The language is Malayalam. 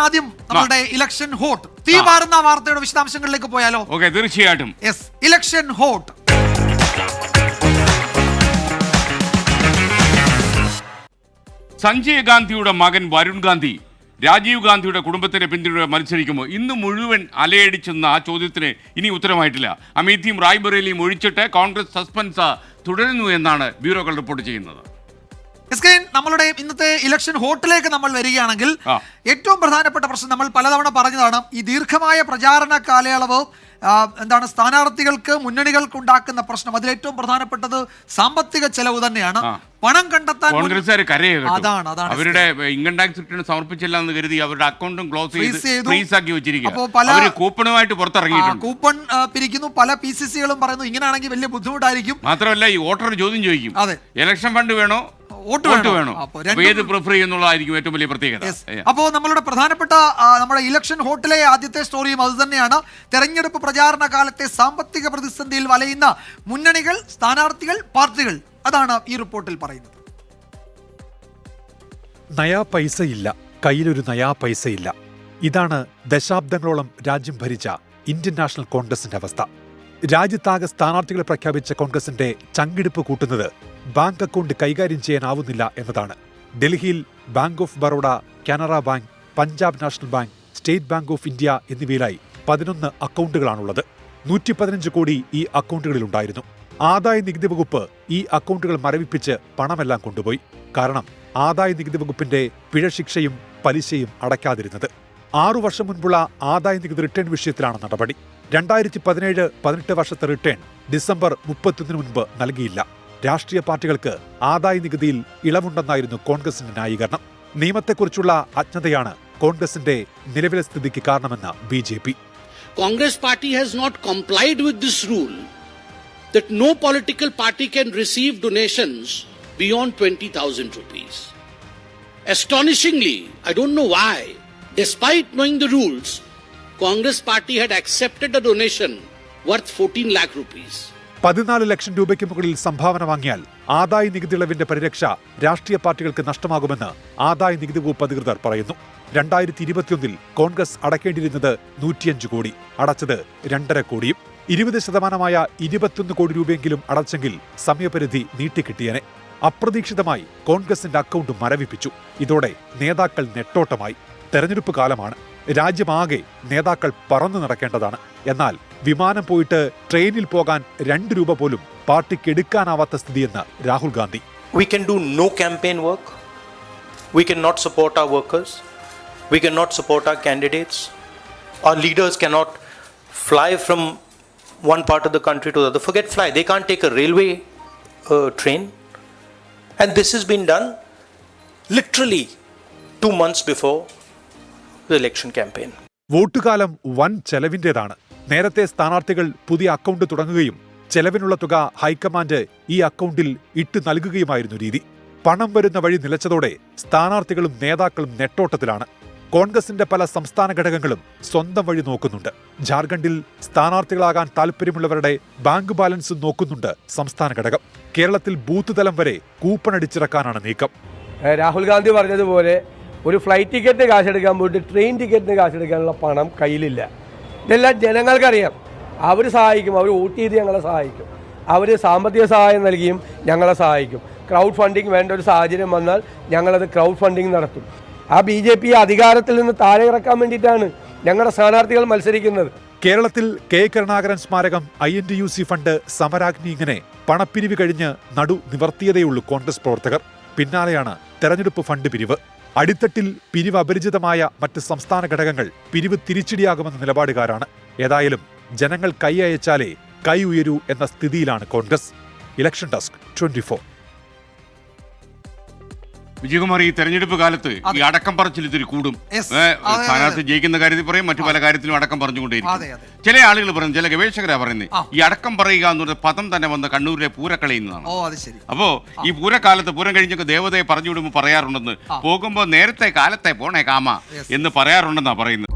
ആദ്യം നമ്മളുടെ ഇലക്ഷൻ ഹോട്ട് തീപാറുന്ന വാർത്തയുടെ വിശദാംശങ്ങളിലേക്ക് പോയാലോ? ഓക്കെ, തീർച്ചയായിട്ടും. Yes, election hot. സഞ്ജയ് ഗാന്ധിയുടെ മകൻ വരുൺ ഗാന്ധി രാജീവ് ഗാന്ധിയുടെ കുടുംബത്തിന്റെ പിന്തുണ മത്സരിക്കുമ്പോൾ ഇന്ന് മുഴുവൻ അലയടിച്ചെന്ന ആ ചോദ്യത്തിന് ഇനി ഉത്തരമായിട്ടില്ല. അമേഠിയും റായ്ബറേലിയും ഒഴിച്ചിട്ട് കോൺഗ്രസ് സസ്പെൻസ് തുടരുന്നു എന്നാണ് ബ്യൂറോകൾ റിപ്പോർട്ട് ചെയ്യുന്നത്. നമ്മളുടെ ഇന്നത്തെ ഇലക്ഷൻ ഹോട്ടിലേക്ക് നമ്മൾ വരികയാണെങ്കിൽ ഏറ്റവും പ്രധാനപ്പെട്ട പ്രശ്നം നമ്മൾ പലതവണ പറഞ്ഞതാണ്. ഈ ദീർഘമായ പ്രചാരണ കാലയളവ് സ്ഥാനാർത്ഥികൾക്ക് മുന്നണികൾക്ക് ഉണ്ടാക്കുന്ന പ്രശ്നം. അതിലേറ്റവും പ്രധാനപ്പെട്ടത് സാമ്പത്തിക ചെലവ് തന്നെയാണ്. പണം കണ്ടെത്താൻ കോൺഗ്രസ്സുകാർ അതാണ് അവരുടെ ഇൻകം ടാക്സ് റിട്ടേൺ സമർപ്പിച്ചില്ല എന്ന് കരുതി അവരുടെ അക്കൗണ്ടും ക്ലോസ് ചെയ്ത് ഫ്രീസ് ആക്കി വെച്ചിരിക്കുക. അപ്പോൾ പല കൂപ്പണുമായിട്ട് പുറത്തിറങ്ങിയിട്ടുണ്ട്. കൂപ്പൺ പിരിക്കുന്നു. പല PCCകളും പറയുന്നു ഇങ്ങനെയാണെങ്കിൽ വലിയ ബുദ്ധിമുട്ടായിരിക്കും. മാത്രമല്ല ഈ വോട്ടർ ചോദ്യം ചോദിക്കും, ഇലക്ഷൻ ഫണ്ട് വേണോ വോട്ട് വേണോ, ഏത് പ്രിഫർ ചെയ്യുന്നുള്ളതായിരിക്കും ഏറ്റവും വലിയ പ്രത്യേകത. അപ്പോൾ നമ്മളുടെ പ്രധാനപ്പെട്ട നമ്മുടെ ഇലക്ഷൻ ഹോട്ടിലെ ആദ്യത്തെ സ്റ്റോറിയും അത് തന്നെയാണ്. തെരഞ്ഞെടുപ്പ് പ്രചാരണ കാലത്തെ സാമ്പത്തിക പ്രതിസന്ധിയിൽ വലയുന്ന മുന്നണികൾ, സ്ഥാനാർത്ഥികൾ, പാർട്ടികൾ. അതാണ് ഈ റിപ്പോർട്ടിൽ പറയുന്നത്. നയാ പൈസയില്ല, കയ്യിലൊരു നയാ പൈസയില്ല. ഇതാണ് ദശാബ്ദങ്ങളോളം രാജ്യം ഭരിച്ച ഇന്ത്യൻ നാഷണൽ കോൺഗ്രസിന്റെ അവസ്ഥ. രാജ്യത്താകെ സ്ഥാനാർത്ഥികളെ പ്രഖ്യാപിച്ച കോൺഗ്രസിന്റെ ചങ്കിടിപ്പ് കൂട്ടുന്നത് ബാങ്ക് അക്കൗണ്ട് കൈകാര്യം ചെയ്യാനാവുന്നില്ല എന്നതാണ്. ഡൽഹിയിൽ bank of Baroda, Canara bank, Punjab national bank, state bank of India എന്നിവയിലായി 11 അക്കൗണ്ടുകളാണുള്ളത്. 115 കോടി ഈ അക്കൗണ്ടുകളിലുണ്ടായിരുന്നു. ആദായ നികുതി വകുപ്പ് ഈ അക്കൗണ്ടുകൾ മരവിപ്പിച്ച് പണമെല്ലാം കൊണ്ടുപോയി. കാരണം ആദായ നികുതി വകുപ്പിന്റെ പിഴശിക്ഷയും പലിശയും അടയ്ക്കാതിരുന്നത്. 6 വർഷം മുൻപുള്ള ആദായ നികുതി റിട്ടേൺ വിഷയത്തിലാണ് നടപടി. 2017-18 വർഷത്തെ റിട്ടേൺ ഡിസംബർ 31 മുൻപ് നൽകിയില്ല. രാഷ്ട്രീയ പാർട്ടികൾക്ക് ആദായ നികുതിയിൽ ഇളവുണ്ടെന്നായിരുന്നു കോൺഗ്രസിന്റെ ന്യായീകരണം. നിയമത്തെക്കുറിച്ചുള്ള അജ്ഞതയാണ് കോൺഗ്രസിന്റെ നിലവിലെ സ്ഥിതിക്ക് കാരണമെന്ന് BJP. Congress party has not complied with this rule that no political party can receive donations beyond 20,000 rupees. Astonishingly, I don't know why, despite knowing the rules, Congress party had accepted a donation worth 14 lakh rupees. 14 ലക്ഷം രൂപയ്ക്ക് മുകളിൽ സംഭാവന വാങ്ങിയാൽ ആദായ നികുതി ഇളവിന്റെ പരിരക്ഷ രാഷ്ട്രീയ പാർട്ടികൾക്ക് നഷ്ടമാകുമെന്ന് ആദായ നികുതി വകുപ്പ് അധികൃതർ പറയുന്നു. 2021 കോൺഗ്രസ് അടയ്ക്കേണ്ടിയിരുന്നത് 105 കോടി, അടച്ചത് 2.5 കോടിയും. 20% 21 കോടി രൂപയെങ്കിലും അടച്ചെങ്കിൽ സമയപരിധി നീട്ടിക്കിട്ടിയനെ. അപ്രതീക്ഷിതമായി കോൺഗ്രസിന്റെ അക്കൗണ്ട് മരവിപ്പിച്ചു. ഇതോടെ നേതാക്കൾ നെട്ടോട്ടമായി. തെരഞ്ഞെടുപ്പ് കാലമാണ്. രാജ്യമാകെ നേതാക്കൾ പറന്നു നടക്കേണ്ടതാണ്. എന്നാൽ വിമാനം പോയിട്ട് ട്രെയിനിൽ പോകാൻ 2 രൂപ പോലും പാർട്ടിക്ക് എടുക്കാനാവാത്ത സ്ഥിതിയെന്ന് Rahul Gandhi. We can do no campaign work. We cannot support our workers. We cannot support our candidates. Our leaders cannot fly from one part of the country to the other. Forget fly. They can't take a railway train. And this has been done literally 2 months before the election campaign. വോട്ടുകാലം വൻ ചെലവിന്റേതാണ്. നേരത്തെ സ്ഥാനാർത്ഥികൾ പുതിയ അക്കൗണ്ട് തുടങ്ങുകയും ചെലവിനുള്ള തുക ഹൈക്കമാൻഡ് ഈ അക്കൗണ്ടിൽ ഇട്ട് നൽകുകയുമായിരുന്നു രീതി. പണം വരുന്ന വഴി നിലച്ചതോടെ സ്ഥാനാർത്ഥികളും നേതാക്കളും നെട്ടോട്ടത്തിലാണ്. കോൺഗ്രസിന്റെ പല സംസ്ഥാന ഘടകങ്ങളും സ്വന്തം വഴി നോക്കുന്നുണ്ട്. ജാർഖണ്ഡിൽ സ്ഥാനാർത്ഥികളാകാൻ താൽപ്പര്യമുള്ളവരുടെ ബാങ്ക് ബാലൻസ് നോക്കുന്നുണ്ട് സംസ്ഥാന ഘടകം. കേരളത്തിൽ ബൂത്ത് തലം വരെ കൂപ്പൺ അടിച്ചിറക്കാനാണ് നീക്കം. രാഹുൽ ഗാന്ധി പറഞ്ഞതുപോലെ ഒരു ഫ്ലൈറ്റ് ടിക്കറ്റിന് കാശെടുക്കാൻ പോയിട്ട് ട്രെയിൻ ടിക്കറ്റിന് കാശെടുക്കാനുള്ള പണം കയ്യിലില്ല. ഇതെല്ലാം ജനങ്ങൾക്കറിയാം. അവർ സഹായിക്കും, അവർ വോട്ട് ചെയ്ത് ഞങ്ങളെ സഹായിക്കും, അവർ സാമ്പത്തിക സഹായം നൽകിയും ഞങ്ങളെ സഹായിക്കും. ക്രൗഡ് ഫണ്ടിങ് വേണ്ട ഒരു സാഹചര്യം വന്നാൽ ഞങ്ങളത് ക്രൗഡ് ഫണ്ടിങ് നടത്തും. ആ BJP അധികാരത്തിൽ നിന്ന് താഴെ ഇറക്കാൻ വേണ്ടിയിട്ടാണ് ഞങ്ങളുടെ സ്ഥാനാർത്ഥികൾ മത്സരിക്കുന്നത്. കേരളത്തിൽ K. കരുണാകരൻ സ്മാരകം, INTUC ഫണ്ട്, സമരാഗ്നി ഇങ്ങനെ പണപ്പിരിവ് കഴിഞ്ഞ് നടു നിവർത്തിയതേയുള്ളൂ കോൺഗ്രസ് പ്രവർത്തകർ. പിന്നാലെയാണ് തെരഞ്ഞെടുപ്പ് ഫണ്ട് പിരിവ്. അടിത്തട്ടിൽ പിരിവ് അപരിചിതമായ മറ്റ് സംസ്ഥാന ഘടകങ്ങൾ പിരിവ് തിരിച്ചടിയാകുമെന്ന നിലപാടുകാരാണ്. ഏതായാലും ജനങ്ങൾ കൈ അയച്ചാലേ കൈ ഉയരൂ എന്ന സ്ഥിതിയിലാണ് കോൺഗ്രസ്. Election desk 24. വിജയകുമാർ, ഈ തെരഞ്ഞെടുപ്പ് കാലത്ത് ഈ അടക്കം പറച്ചിൽ ഇത്തിരി കൂടും. സ്ഥാനാർത്ഥി ജയിക്കുന്ന കാര്യത്തിൽ പറയും, മറ്റു പല കാര്യത്തിലും അടക്കം പറഞ്ഞുകൊണ്ടേയിരിക്കും. ചില ആളുകൾ പറയുന്നത്, ചില ഗവേഷകരാ പറയുന്നത്, ഈ അടക്കം പറയുക എന്നൊരു പദം തന്നെ വന്ന് കണ്ണൂരിലെ പൂരക്കളിയിൽ നിന്നാണ്. അപ്പോ ഈ പൂരക്കാലത്ത് പൂരം കഴിഞ്ഞൊക്കെ ദേവതയെ പറഞ്ഞു വിടുമ്പോൾ പറയാറുണ്ടെന്ന്, പോകുമ്പോ നേരത്തെ കാലത്തെ പോണേ കാമ എന്ന് പറയാറുണ്ടെന്നാ പറയുന്നത്.